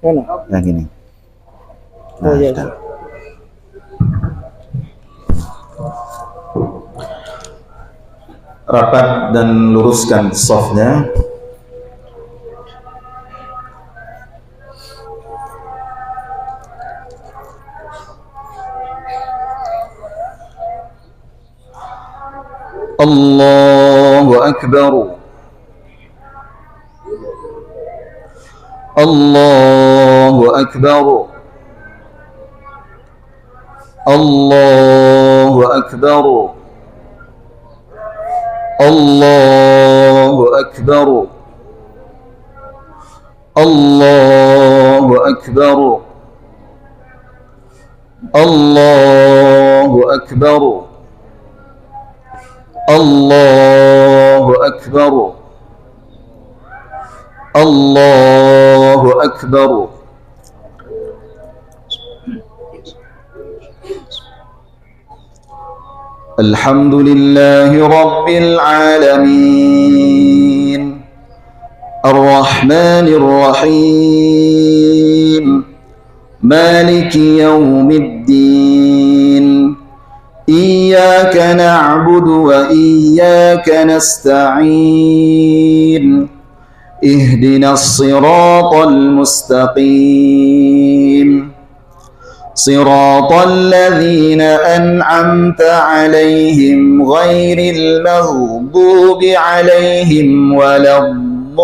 Mana? Yang ini. Oh iya. Sudah. Rapat dan luruskan softnya. Allahu Akbar. Allahu Akbar. Allahu Akbar. Allahu Akbar. Allahu Akbar. Allahu Akbar. Allahu Akbar. Allahu Akbar. Alhamdulillahi Rabbil Alamin. Ar-Rahmanir Rahim. Maliki Yawmiddin. Iyyaka na'budu wa iyyaka nasta'in. Ihdinas siratal mustaqim. صراط الذين أنعمت عليهم غير المغضوب عليهم ولا الضالين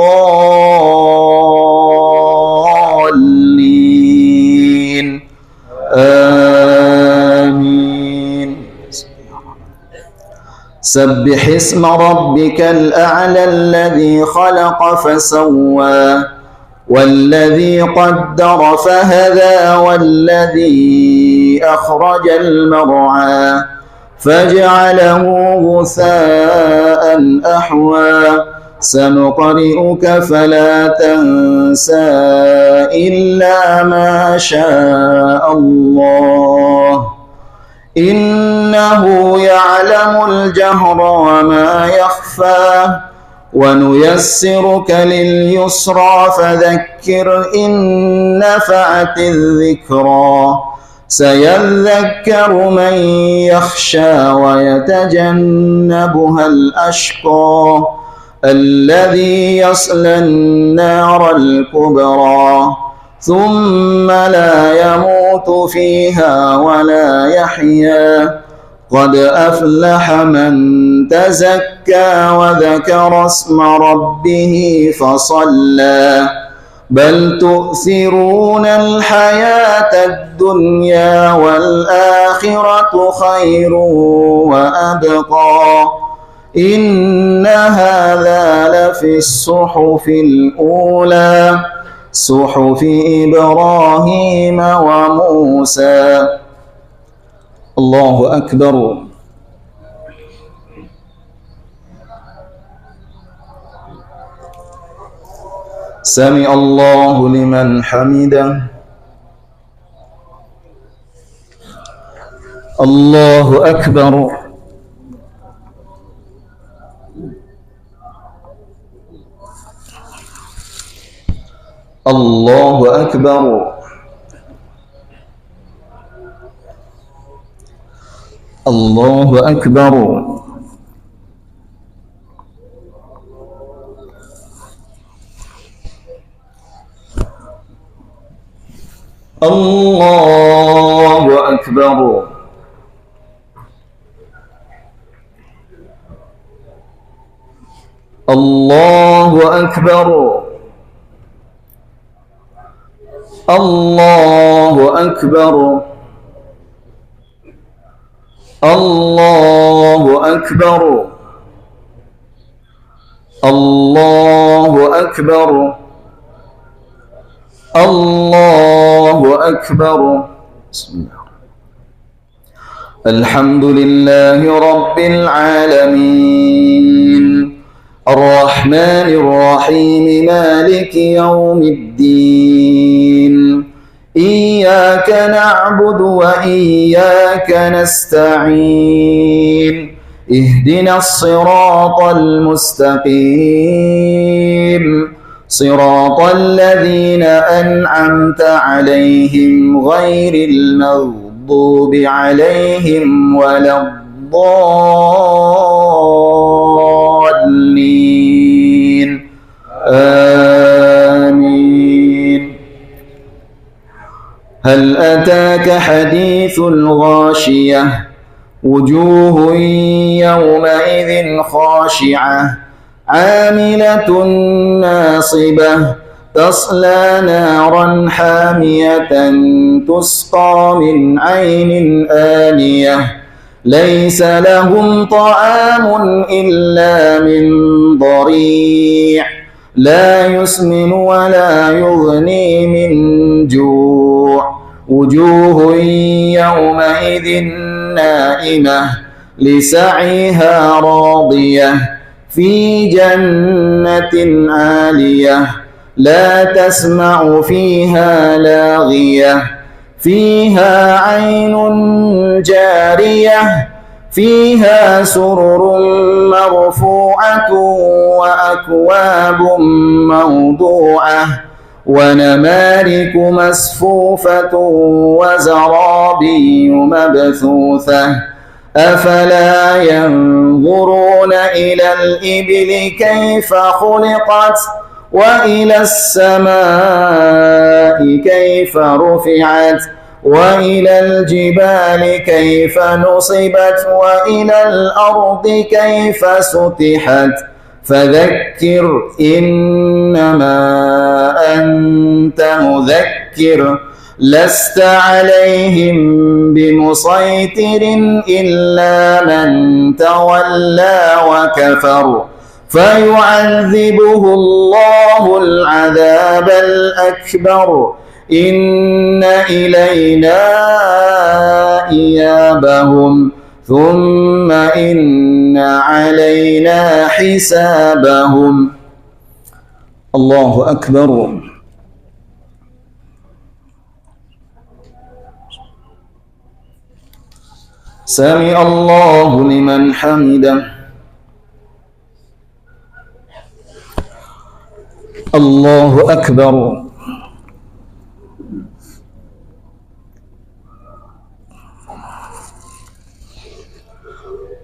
آمين. سبح اسم ربك الأعلى الذي خلق فسوى والذي قدر فهدى والذي أخرج المرعى فجعله غثاء أحوى سنقرئك فلا تنسى إلا ما شاء الله إنه يعلم الجهر وما يخفى ونيسرك لليسرى فذكر إن نفعت الذكرى سيذكر من يخشى ويتجنبها الأشقى الذي يصلى النار الكبرى ثم لا يموت فيها ولا يحيا قد أفلح من تزكى وذكر اسم ربه فصلى بل تؤثرون الحياة الدنيا والآخرة خير وأبقى إن هذا لفي الصحف الأولى صحف إبراهيم وموسى. الله أكبر. سمع الله لمن حمده. الله أكبر. الله أكبر. الله أكبر. الله أكبر. الله أكبر. الله أكبر. الله أكبر. الله أكبر. الله أكبر. بسم الله. الحمد لله رب العالمين الرحمن الرحيم مالك يوم الدين إياك نعبد وإياك نستعين اهدنا الصراط المستقيم صراط الذين أنعمت عليهم غير المغضوب عليهم ولا الضالين آمين. هل أتاك حديث الغاشية وجوه يومئذ خاشعة عاملة ناصبة تصلى نارا حامية تسقى من عين آنية ليس لهم طعام إلا من ضريع لا يسمن ولا يغني من جوع وجوه يومئذ نائمة لسعيها راضية في جنة عالية لا تسمع فيها لاغية فيها عين جارية فيها سرر مرفوعة وأكواب موضوعة ونمارق مصفوفة وزرابي مبثوثة أفلا ينظرون إلى الإبل كيف خلقت وإلى السماء كيف رفعت وإلى الجبال كيف نصبت وإلى الأرض كيف سطحت فذكر إنما أنت مذكر لست عليهم بمسيطر إلا من تولى وكفر فيعذبه الله العذاب الأكبر إن إلينا إيابهم ثم إن علينا حسابهم. الله أكبر. سمع الله لمن حمده. الله أكبر.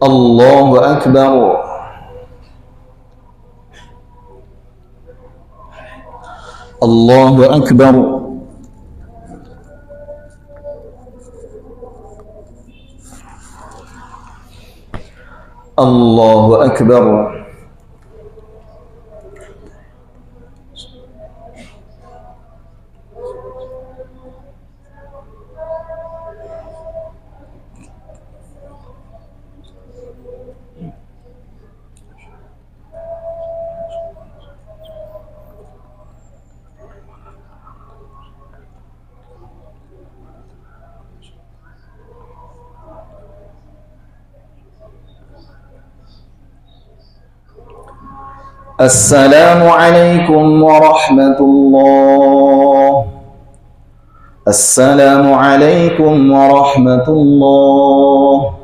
الله أكبر. الله أكبر. الله أكبر. السلام عليكم ورحمة الله. السلام عليكم ورحمة الله.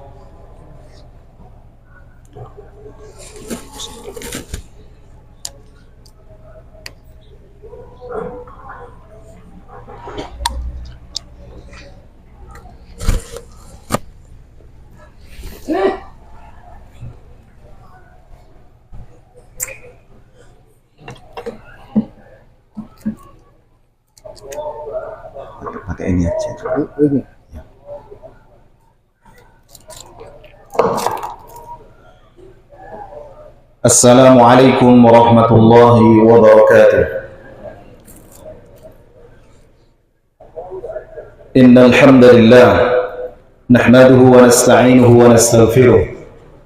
Pakai ini aja. Ya. Assalamualaikum warahmatullahi wabarakatuh. Innal hamdalillah nahmaduhu wa nasta'inuhu wa nastaghfiruh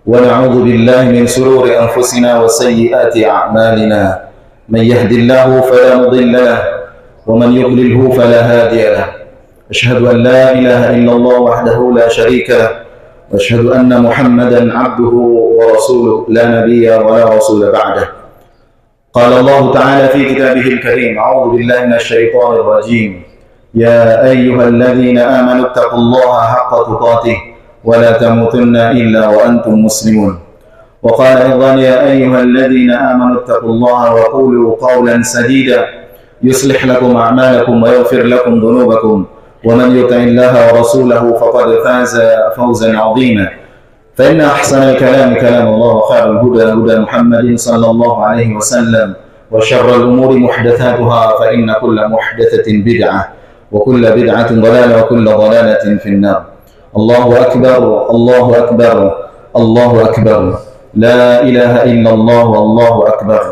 wa na'udzu billahi min shururi anfusina wa sayyiati a'malina. Man yahdihillahu fala mudilla lahu ومن يضلله فلا هادي له أشهد أن لا إله إلا الله وحده لا شريك له وأشهد أن محمدا عبده ورسوله لا نبي ولا رسول بعده. قال الله تعالى في كتابه الكريم أعوذ بالله من الشيطان الرجيم يا أيها الذين آمنوا اتقوا الله حق تقاته ولا تموتن إلا وأنتم مسلمون. وقال أيضا يا أيها الذين آمنوا اتقوا الله وقولوا قولا سديدا يصلح لكم أعمالكم ويغفر لكم ذنوبكم ومن يطع الله ورسوله فقد فاز فوزا عظيما فإن أحسن الكلام كلام الله وخير الهدى هدى محمد صلى الله عليه وسلم وشر الأمور محدثاتها فإن كل محدثة بدعة وكل بدعة ضلالة وكل ضلالة في النار. الله أكبر الله أكبر الله أكبر لا إله إلا الله والله أكبر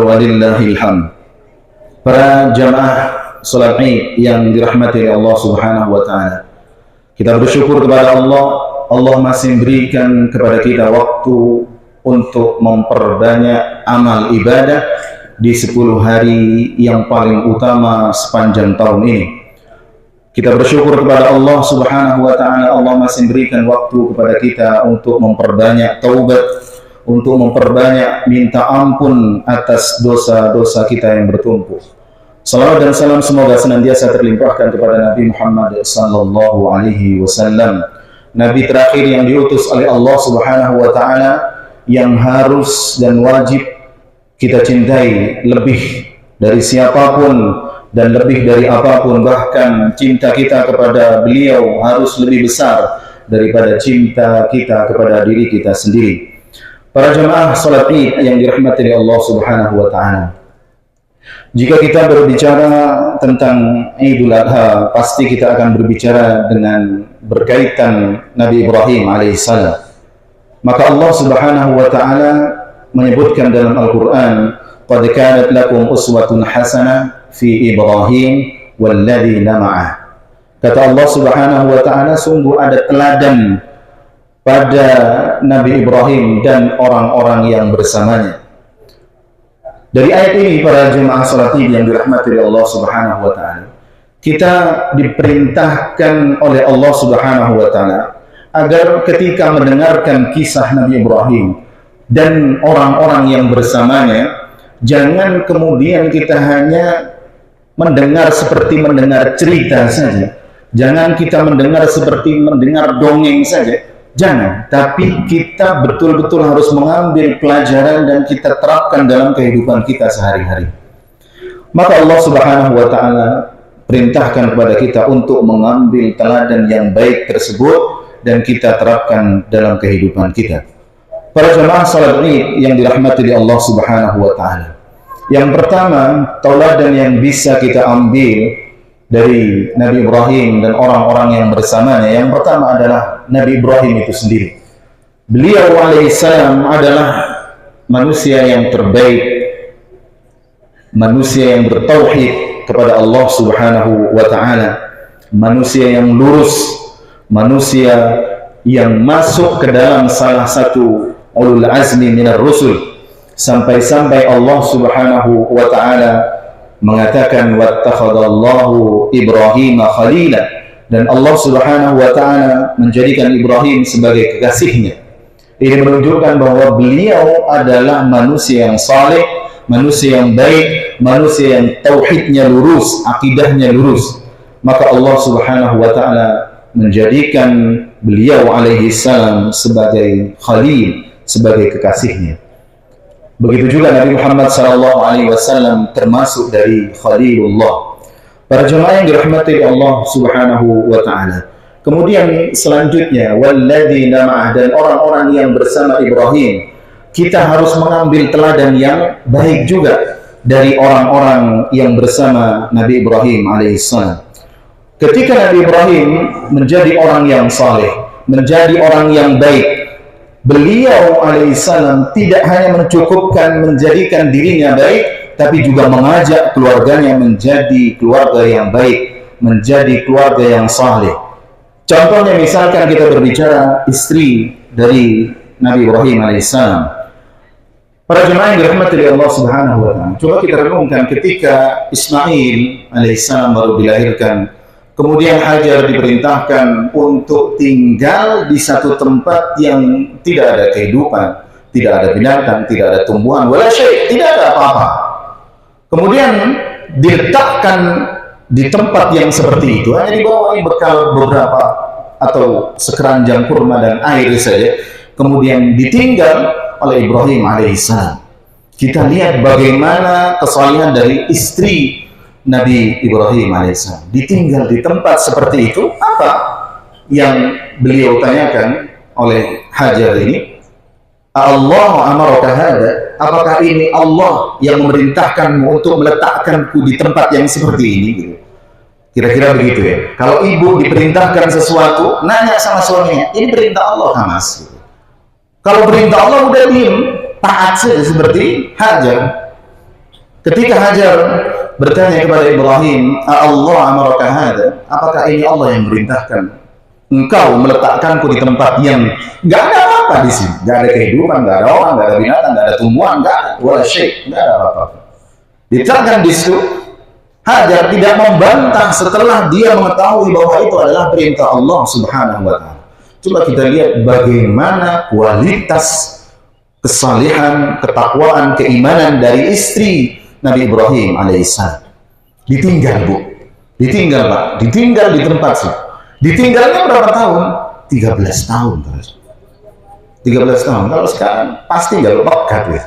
walillahil hamd. Para jamaah salat Id yang dirahmati oleh Allah Subhanahu wa taala. Kita bersyukur kepada Allah, Allah masih berikan kepada kita waktu untuk memperbanyak amal ibadah di 10 hari yang paling utama sepanjang tahun ini. Kita bersyukur kepada Allah Subhanahu wa taala, Allah masih berikan waktu kepada kita untuk memperbanyak taubat, untuk memperbanyak minta ampun atas dosa-dosa kita yang bertumpuk. Salawat dan salam semoga senantiasa terlimpahkan kepada Nabi Muhammad sallallahu alaihi wasallam, nabi terakhir yang diutus oleh Allah Subhanahu wa taala, yang harus dan wajib kita cintai lebih dari siapapun dan lebih dari apapun. Bahkan cinta kita kepada beliau harus lebih besar daripada cinta kita kepada diri kita sendiri. Para jemaah salat Id yang dirahmati oleh Allah Subhanahu wa taala. Jika kita berbicara tentang Idul Adha, pasti kita akan berbicara dengan berkaitan Nabi Ibrahim alaihissalam. Maka Allah Subhanahu wa taala menyebutkan dalam Al-Qur'an, "Qad kanat lakum uswatun hasanah fi Ibrahim walladzina ma'ah." Kata Allah Subhanahu wa taala, sungguh ada teladan pada Nabi Ibrahim dan orang-orang yang bersamanya. Dari ayat ini para jemaah salat Id yang dirahmati oleh Allah Subhanahu wa taala, kita diperintahkan oleh Allah Subhanahu wa taala agar ketika mendengarkan kisah Nabi Ibrahim dan orang-orang yang bersamanya, jangan kemudian kita hanya mendengar seperti mendengar cerita saja. Jangan kita mendengar seperti mendengar dongeng saja. Jangan. Tapi kita betul-betul harus mengambil pelajaran dan kita terapkan dalam kehidupan kita sehari-hari. Maka Allah Subhanahu wa taala perintahkan kepada kita untuk mengambil teladan yang baik tersebut dan kita terapkan dalam kehidupan kita. Para jemaah salat Id yang dirahmati oleh Allah Subhanahu wa taala. Yang pertama, tauladan yang bisa kita ambil dari Nabi Ibrahim dan orang-orang yang bersamanya, yang pertama adalah Nabi Ibrahim itu sendiri. Beliau alaihissalam adalah manusia yang terbaik, manusia yang bertauhid kepada Allah Subhanahu wa taala, manusia yang lurus, manusia yang masuk ke dalam salah satu ulul azmi minar rusul. Sampai-sampai Allah Subhanahu wa taala mengatakan wattakhadallahu Ibrahim khalila, dan Allah Subhanahu wa taala menjadikan Ibrahim sebagai kekasihnya. Ini menunjukkan bahwa beliau adalah manusia yang saleh, manusia yang baik, manusia yang tauhidnya lurus, akidahnya lurus. Maka Allah Subhanahu wa taala menjadikan beliau alaihi salam sebagai khalil, sebagai kekasihnya. Begitu juga Nabi Muhammad sallallahu alaihi wasallam termasuk dari Khalilullah. Para jemaah yang dirahmati Allah Subhanahu wa taala. Kemudian selanjutnya walladzina ma'ah, dan orang-orang yang bersama Ibrahim. Kita harus mengambil teladan yang baik juga dari orang-orang yang bersama Nabi Ibrahim alaihissalam. Ketika Nabi Ibrahim menjadi orang yang saleh, menjadi orang yang baik, beliau alaihissalam tidak hanya mencukupkan menjadikan dirinya baik, tapi juga mengajak keluarganya menjadi keluarga yang baik, menjadi keluarga yang saleh. Contohnya misalkan kita berbicara istri dari Nabi Ibrahim alaihissalam. Para jemaah yang dirahmati oleh Allah Subhanahu wa taala, coba kita renungkan ketika Ismail alaihissalam baru dilahirkan. Kemudian Hajar diperintahkan untuk tinggal di satu tempat yang tidak ada kehidupan, tidak ada binatang, tidak ada tumbuhan, wala syai', tidak ada apa-apa. Kemudian diletakkan di tempat yang seperti itu, hanya dibawa bekal beberapa atau sekeranjang kurma dan air saja. kemudian ditinggal oleh Ibrahim alaihissalam. Kita lihat bagaimana kesalehan dari istri Nabi Ibrahim alaihissalam. Ditinggal di tempat seperti itu, apa yang beliau tanyakan oleh Hajar ini? Allah amaraka hada? Apakah ini Allah yang memerintahkanmu untuk meletakkanku di tempat yang seperti ini? Kira-kira begitu ya. Kalau ibu diperintahkan sesuatu, nanya sama suaminya, ini perintah Allah kan mas? Kalau perintah Allah udah diem, taat saja seperti Hajar. Ketika Hajar bertanya kepada Ibrahim, Allah amaraka hada? Apakah ini Allah yang memerintahkan engkau meletakkanku di tempat yang nggak ada apa-apa di sini, nggak ada kehidupan, nggak ada orang, nggak ada binatang, nggak ada tumbuhan, nggak ada wala syai', nggak ada apa-apa. Diletakkan di situ, Hajar tidak membantah setelah dia mengetahui bahwa itu adalah perintah Allah Subhanahu wa Ta'ala. Coba kita lihat bagaimana kualitas kesalehan, ketakwaan, keimanan dari istri Nabi Ibrahim alaihissalam. Ditinggal bu, ditinggal pak, ditinggal di tempat sih. Ditinggalnya berapa tahun? 13 tahun. 13 tahun. Kalau sekarang pasti nggak pekat ya.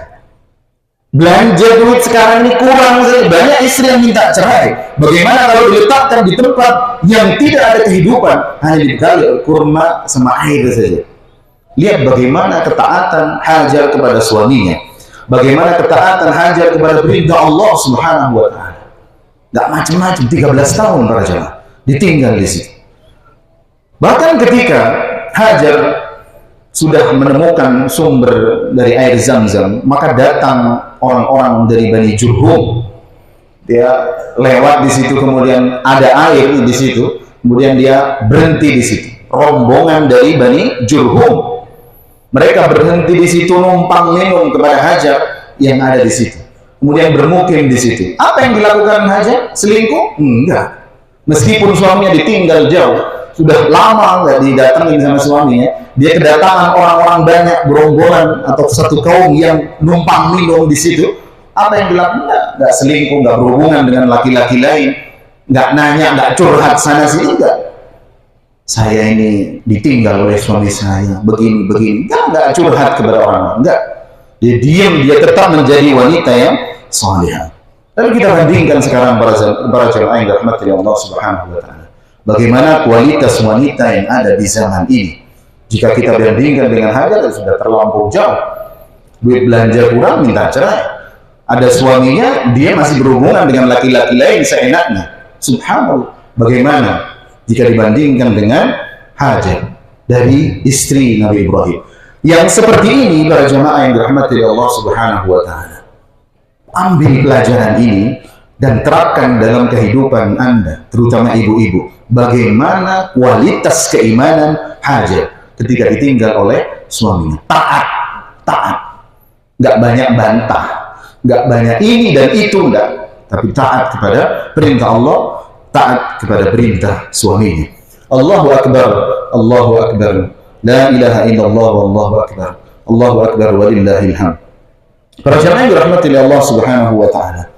Belanja duit sekarang ini kurang saja. Banyak istri yang minta cerai. Bagaimana kalau diletakkan di tempat yang tidak ada kehidupan, hanya dibekali kurma sama air saja. Lihat bagaimana ketaatan Hajar kepada suaminya. Bagaimana ketaatan Hajar kepada perintah Allah Subhanahu wa Ta'ala. Gak macam-macam, 13 tahun para jemaah ditinggal di situ. Bahkan ketika Hajar sudah menemukan sumber dari air Zam-Zam, maka datang orang-orang dari Bani Jurhum. Dia lewat di situ, kemudian ada air di situ, kemudian dia berhenti di situ. Rombongan dari Bani Jurhum. Mereka berhenti di situ numpang minum kepada Hajar yang ada di situ. Kemudian bermukim di situ. Apa yang dilakukan Hajar? Selingkuh? Enggak. Meskipun suaminya ditinggal jauh, sudah lama nggak didatengin sama suaminya, dia kedatangan orang-orang banyak berombongan atau satu kaum yang numpang minum di situ. Apa yang dilakukan? Nggak selingkuh, nggak berhubungan dengan laki-laki lain, nggak nanya, nggak curhat sana sini, enggak. Saya ini ditinggal oleh suami saya, begini, enggak curhat kepada orang, enggak. Dia diam, dia tetap menjadi wanita yang salihah. Lalu kita bandingkan sekarang para jemaah yang dirahmati Allah Subhanahu wa Ta'ala. Bagaimana kualitas wanita yang ada di zaman ini? Jika kita bandingkan dengan Hajar, sudah terlampau jauh. Duit belanja kurang, minta cerai. Ada suaminya, dia masih berhubungan dengan laki-laki lain seenaknya. Subhanallah. Bagaimana jika dibandingkan dengan Hajar dari istri Nabi Ibrahim? Yang seperti ini para jemaah yang dirahmati Allah Subhanahu wa Ta'ala. Ambil pelajaran ini dan terapkan dalam kehidupan Anda, terutama ibu-ibu. Bagaimana kualitas keimanan Hajar ketika ditinggal oleh suaminya. Taat. Nggak banyak bantah, nggak banyak ini dan itu, enggak. Tapi taat kepada perintah Allah, taat kepada perintah suaminya. Allahu Akbar, Allahu Akbar. La ilaha illallah wallahu akbar. Allahu akbar walillahil hamd. Para jemaah yang dirahmati Allah Subhanahu wa Ta'ala.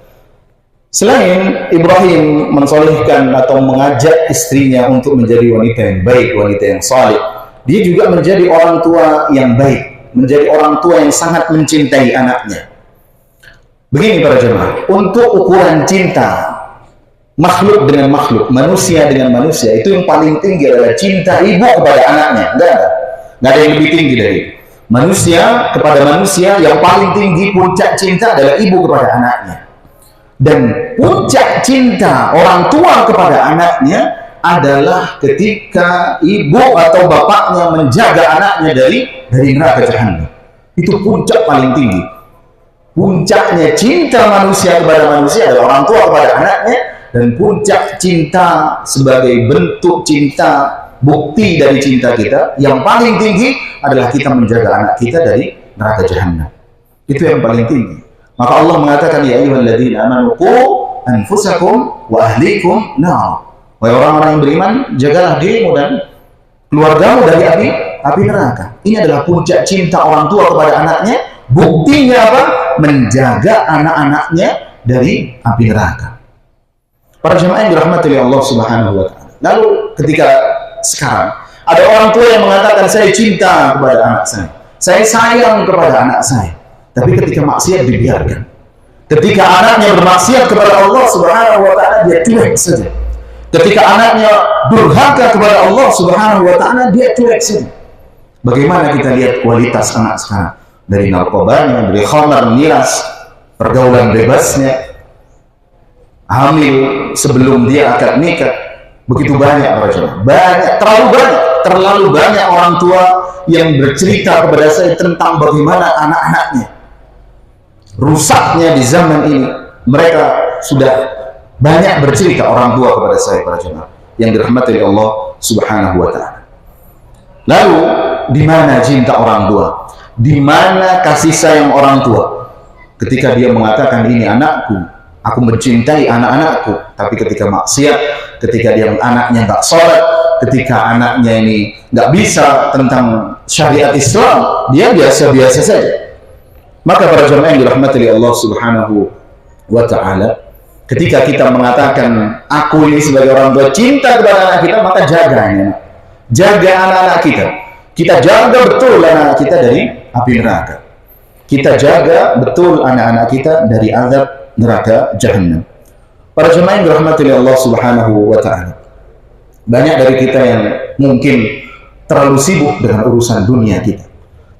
Selain Ibrahim mensolihkan atau mengajak istrinya untuk menjadi wanita yang baik, wanita yang saleh, dia juga menjadi orang tua yang baik, menjadi orang tua yang sangat mencintai anaknya. Begini para jemaah, untuk ukuran cinta makhluk dengan makhluk, manusia dengan manusia, itu yang paling tinggi adalah cinta ibu kepada anaknya. Enggak ada yang lebih tinggi dari itu. Manusia kepada manusia, yang paling tinggi puncak cinta adalah ibu kepada anaknya. Dan puncak cinta orang tua kepada anaknya adalah ketika ibu atau bapaknya menjaga anaknya dari neraka jahanam. Itu puncak paling tinggi. Puncaknya cinta manusia kepada manusia adalah orang tua kepada anaknya, dan puncak cinta sebagai bentuk cinta, bukti dari cinta kita yang paling tinggi adalah kita menjaga anak kita dari neraka jahanam. Itu yang paling tinggi. Maka Allah mengatakan, ya ayyuhalladzina amanu qu anfusakum wa ahlikum nar. Wahai orang-orang yang beriman, jagalah dirimu dan keluargamu dari api neraka. Ini adalah puncak cinta orang tua kepada anaknya. Buktinya apa? Menjaga anak-anaknya dari api neraka. Para jemaah yang dirahmati oleh Allah Subhanahu wa Ta'ala. Lalu ketika sekarang ada orang tua yang mengatakan, saya cinta kepada anak saya, saya sayang kepada anak saya. Tapi ketika maksiat dibiarkan. Ketika anaknya bermaksiat kepada Allah Subhanahu wa taala, dia cuek saja. Ketika anaknya durhaka kepada Allah Subhanahu wa taala, dia cuek saja. Bagaimana kita lihat kualitas anak sekarang? Dari narkobanya, dari khamar, miras, pergaulan bebasnya, hamil sebelum dia akad nikah. Begitu banyak para jemaah. Banyak, terlalu banyak orang tua yang bercerita kepada saya tentang bagaimana anak-anaknya rusaknya di zaman ini. Mereka sudah banyak bercerita orang tua kepada saya para jemaah yang dirahmati oleh Allah Subhanahu wa taala. Lalu di mana cinta orang tua? Di mana kasih sayang orang tua? Ketika dia mengatakan ini anakku, aku mencintai anak-anakku, tapi ketika maksiat, ketika dia anaknya nggak sholat, ketika anaknya ini nggak bisa tentang syariat Islam, dia biasa-biasa saja. Maka para jemaah yang dirahmati oleh Allah Subhanahu wa taala, ketika kita mengatakan aku ini sebagai orang tua cinta kepada anak kita, maka jaga anak-anak kita. Kita jaga betul anak kita dari api neraka. Kita jaga betul anak-anak kita dari azab neraka Jahannam. Para jemaah yang dirahmati oleh Allah Subhanahu wa taala, banyak dari kita yang mungkin terlalu sibuk dengan urusan dunia kita,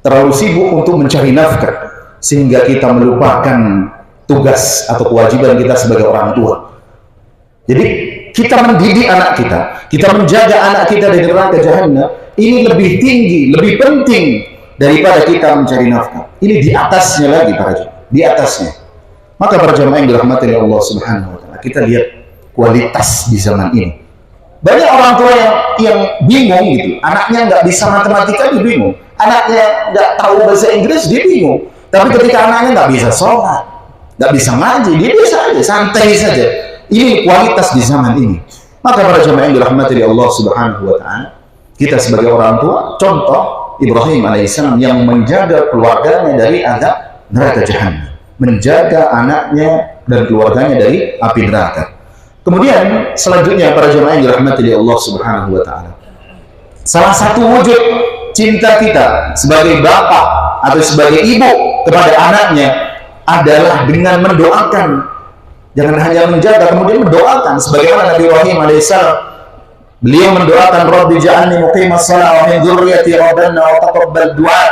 terlalu sibuk untuk mencari nafkah, sehingga kita melupakan tugas atau kewajiban kita sebagai orang tua. Jadi kita mendidik anak kita menjaga anak kita dari neraka Jahannam, ini lebih tinggi, lebih penting daripada kita mencari nafkah. Ini di atasnya lagi para jemaah, di atasnya. Maka para jemaah yang dirahmati oleh Allah Subhanahu wa taala, kita lihat kualitas di zaman ini. Banyak orang tua yang bingung gitu, anaknya nggak bisa matematika dia bingung, anaknya nggak tahu bahasa Inggris dia bingung. Tapi ketika anaknya nggak bisa sholat, nggak bisa ngaji, dia bisa aja, santai saja. Ini kualitas di zaman ini. Maka para jemaah yang dirahmati oleh Allah Subhanahu wa taala, kita sebagai orang tua, contoh Ibrahim alaihissalam yang menjaga keluarganya dari azab neraka Jahannam, menjaga anaknya dan keluarganya dari api neraka. Kemudian selanjutnya para jemaah yang dirahmati oleh Allah Subhanahu wa taala, salah satu wujud cinta kita sebagai bapak atau sebagai ibu kepada anaknya adalah dengan mendoakan. Jangan hanya menjaga, kemudian mendoakan. Sebagaimana Nabi Ibrahim alaihissalam, beliau mendoakan, Rabbi ja'alni muqimas shalah wa min dzurriyyati rabbana wa taqabbal du'a,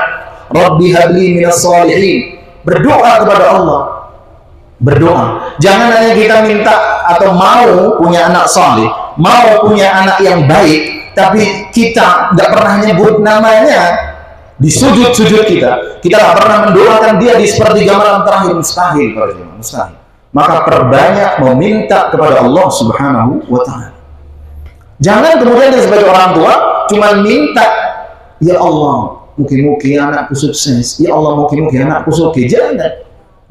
Rabbi habli minas shalihin. Berdoa kepada Allah, berdoa. Jangan hanya kita minta atau mau punya anak saleh, mau punya anak yang baik, tapi kita nggak pernah nyebut namanya di sujud-sujud kita nggak pernah mendoakan dia di sepertiga malam terakhir. Mustahil. Maka perbanyak meminta kepada Allah Subhanahu wa taala. Jangan kemudian sebagai orang tua cuma minta, ya Allah, mungkin anakku sukses, ya Allah, mungkin anakku sukses.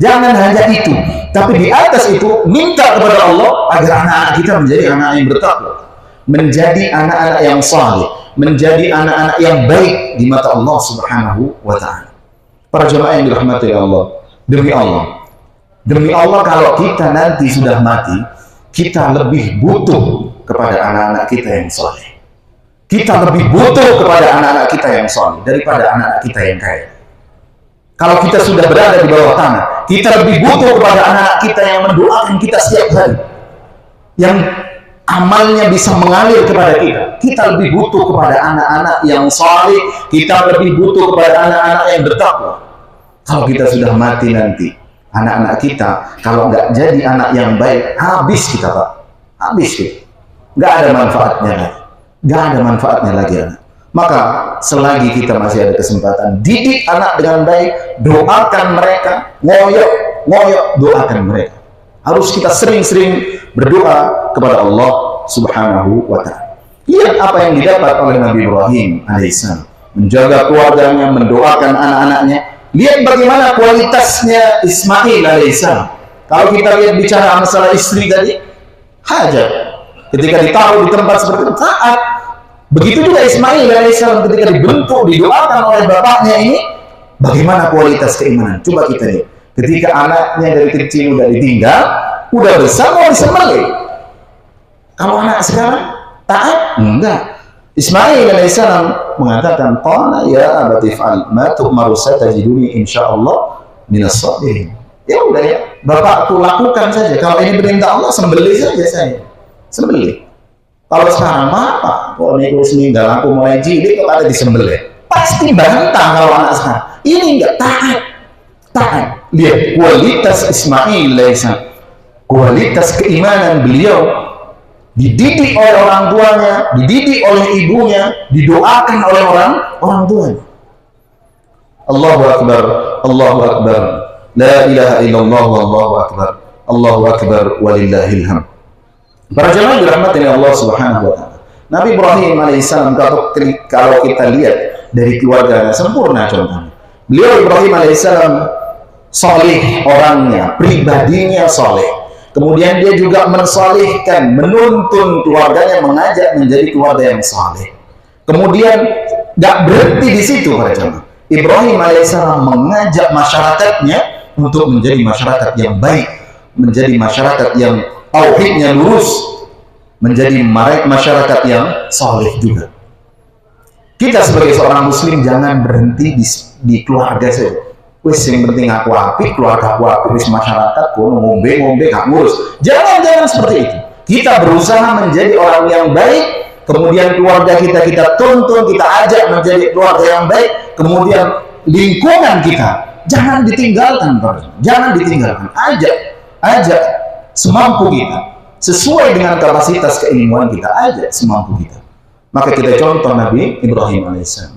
Jangan hanya itu, tapi di atas itu minta kepada Allah agar anak-anak kita menjadi anak yang bertakwa, menjadi anak-anak yang saleh, menjadi anak-anak yang baik di mata Allah Subhanahu wa taala. Para jemaah yang dirahmati Allah, demi Allah kalau kita nanti sudah mati, kita lebih butuh kepada anak-anak kita yang saleh. Kita lebih butuh kepada anak-anak kita yang saleh daripada anak-anak kita yang kaya. Kalau kita sudah berada di bawah tanah, kita lebih butuh kepada anak-anak kita yang mendoakan kita setiap hari, yang amalnya bisa mengalir kepada kita. Kita lebih butuh kepada anak-anak yang saleh, kita lebih butuh kepada anak-anak yang bertakwa. Kalau kita sudah mati nanti, anak-anak kita kalau nggak jadi anak yang baik, habis kita Pak, habis kita. Nggak ada manfaatnya lagi anak. Maka selagi kita masih ada kesempatan, didik anak dengan baik, doakan mereka, ngoyok doakan mereka. Harus kita sering-sering berdoa kepada Allah Subhanahu wa ta'ala. Lihat apa yang didapat oleh Nabi Ibrahim alaihissalam, menjaga keluarganya, mendoakan anak-anaknya. Lihat bagaimana kualitasnya Ismail alaihissalam. Kalau kita lihat bicara masalah istri tadi, Hajar ketika ditaruh di tempat seperti itu taat. Begitu juga Ismail alaihissalam ketika dibentuk, didoakan oleh bapaknya ini, bagaimana kualitas keimanan? Coba kita lihat. Ketika anaknya dari kecil udah ditinggal, udah besar mau disembelih. Kalau anak sekarang taat? Enggak. Ismail alaihissalam mengatakan, qala ya abati fa'al ma tu'maru satajiduni insyaallah minas sabirin. Ya udah ya, bapakku lakukan saja. Kalau ini perintah Allah, sembelih saja saya. Sembelih. Kalau sekarang apa? Kalau ini aku meninggal, aku mulai cilik kok ada disembelih. Pasti bantah kalau anak sekarang. Ini enggak taat. Taat. Lihat kualitas Ismail alaihissalam. Kualitas keimanan beliau. Dididik oleh orang tuanya, dididik oleh ibunya, didoakan oleh orang tuanya. Allahu Akbar, Allahu Akbar, la ilaha illallah, Allahu Akbar, Allahu Akbar, walillahil hamd. Para jemaah dirahmati Allah Subhanahu wa taala. Nabi Ibrahim alaihissalam kalau kita lihat dari keluarganya sempurna contohnya. Beliau Ibrahim alaihissalam saleh orangnya, pribadinya saleh. Kemudian dia juga mensalihkan, menuntun keluarganya, mengajak menjadi keluarga yang saleh. Kemudian gak berhenti di situ para jemaah. Ibrahim alaihissalam mengajak masyarakatnya untuk menjadi masyarakat yang baik, menjadi masyarakat yang tauhidnya lurus, menjadi masyarakat yang saleh juga. Kita sebagai seorang muslim jangan berhenti di keluarga saja. Wis yang penting aku apik, keluarga aku apik, wis masyarakat ku ngombe gak ngurus. Jangan seperti itu. Kita berusaha menjadi orang yang baik, kemudian keluarga kita tuntun, kita ajak menjadi keluarga yang baik, kemudian lingkungan kita jangan ditinggalkan, jangan ditinggalkan. Ajak semampu kita, sesuai dengan kapasitas keilmuan kita, ajak semampu kita. Maka kita contoh Nabi Ibrahim alaihissalam,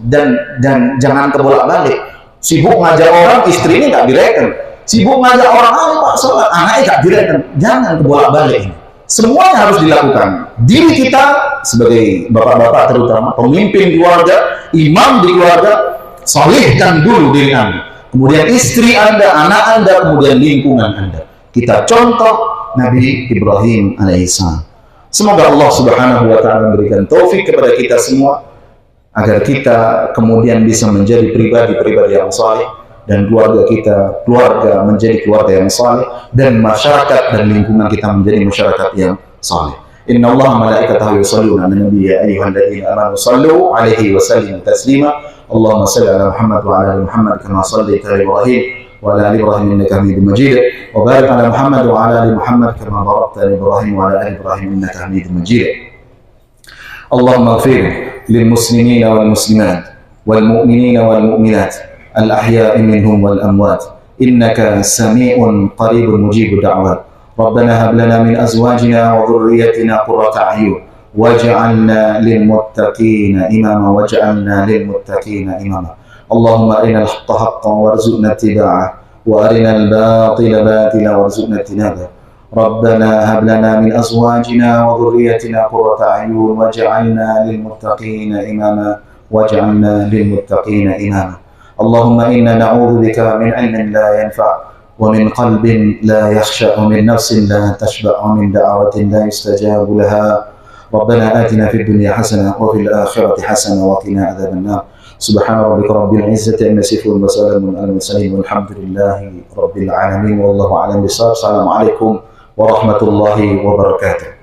dan jangan kebolak-balik. Sibuk ngajak orang, istrinya nggak direken. Sibuk ngajak orang, ayo Pak sholat, anaknya nggak direken. Jangan kebolak-balik ini. Semuanya harus dilakukan. Diri kita sebagai bapak-bapak terutama, pemimpin keluarga, imam di keluarga, salihkan dulu diri Anda. Kemudian istri Anda, anak Anda, kemudian lingkungan Anda. Kita contoh Nabi Ibrahim alaihissalam. Semoga Allah Subhanahu wa taala memberikan taufik kepada kita semua agar kita kemudian bisa menjadi pribadi-pribadi yang saleh, dan keluarga menjadi keluarga yang saleh, dan masyarakat dan lingkungan kita menjadi masyarakat yang saleh. Inna Allah malaikatahu yusalluna 'alan nabiy ya ayyuhalladzina amanu sallu 'alaihi wa sallimu taslima. Allahumma shalli 'ala Muhammad wa 'ala ali Muhammad kama shallaita 'ala Ibrahim wa 'ala ali Ibrahim innaka Hamidum Majid. Wa barik 'ala Muhammad wa 'ala ali Muhammad kama barakta 'ala Ibrahim wa 'ala ali Ibrahim innaka Hamidum Majid. Allahumma ighfir للمسلمين والمسلمات والمؤمنين والمؤمنات الأحياء منهم والأموات إنك سميع قريب مجيب الدعوات. ربنا هب لنا من أزواجنا وذريتنا قرة أعين واجعلنا للمتقين إماما اللهم أرنا الحق حقا وارزقنا اتباعه وأرنا الباطل باطلا وارزقنا اجتنابه. ربنا هب لنا من أزواجنا وذريتنا قرة أعين واجعلنا للمتقين إماما اللهم إنا نعوذ بك من علم لا ينفع ومن قلب لا يخشع ومن نفس لا تشبع ومن دعوة لا يستجاب لها. ربنا آتنا في الدنيا حسنة وفي الآخرة حسنة وقنا عذاب النار. سبحان ربك رب العزة عما يصفون وسلام على المرسلين والحمد لله رب العالمين والله أعلم بالصواب. السلام عليكم warahmatullahi wabarakatuh.